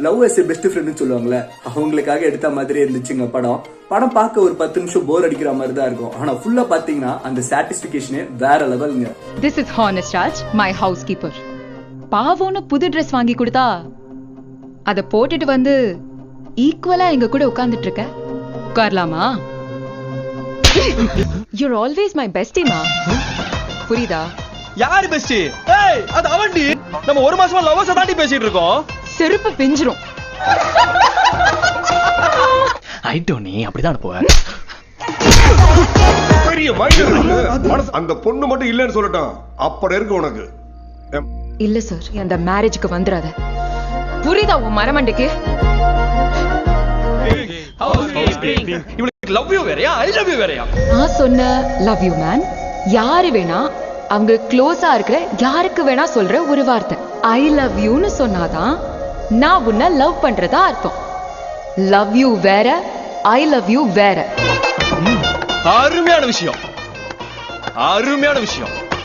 Love as a best ஃப்ரெண்ட்னு சொல்லுவாங்கல்ல, அவங்களுக்காக எடுத்த மாதிரி இருந்துச்சுங்க படம். படம் பார்க்க ஒரு 10 நிமிஷம் போர் அடிக்கிற மாதிரி தான் இருக்கும். ஆனா ஃபுல்லா பாத்தீங்கன்னா அந்த சாட்டிஸ்பிகேஷனே வேற லெவல்ங்க. This is Honest Raj, my housekeeper. பாவோன்னு புது ட்ரெஸ் வாங்கி கொடுத்தா அத போட்டுட்டு வந்து ஈக்குவலா எங்க கூட உட்கார்ந்துட்டு இருக்க. உட்காரலாமா? You're always my bestie ma. புரியுதா? யாரு பெஸ்ட்? ஏய் அது அவன்டி. நம்ம ஒரு மாசமா லவ்வர்ஸ் தாண்டி பேசிட்டு இருக்கோம். செருப்பு பிஞ்சிரும். ஐட்டோனி அப்படிதான் போவ. பெரிய மைண்ட் அந்த பொண்ணு மட்டும் இல்லன்னு சொல்லட்டான். அப்படி இருக்கு உனக்கு. இல்ல சார், அந்த மேரேஜ்க்கு வந்துராத. புரியுதா உன் மரமண்டைக்கு? இவளுக்கு லவ் யூ வேறயா ஐ லவ் யூ வேறயா? நான் சொன்ன லவ் யூ மேன் யாரு வேணா அவங்க க்ளோஸா இருக்கிற யாருக்கு வேணா சொல்ற ஒரு வார்த்தை. ஐ லவ் யூன்னு சொன்னாதான் நான் உன்னை லவ் பண்றதா அர்த்தம். லவ் யூ வேற, ஐ லவ் யூ வேற. அருமையான விஷயம், அருமையான விஷயம்.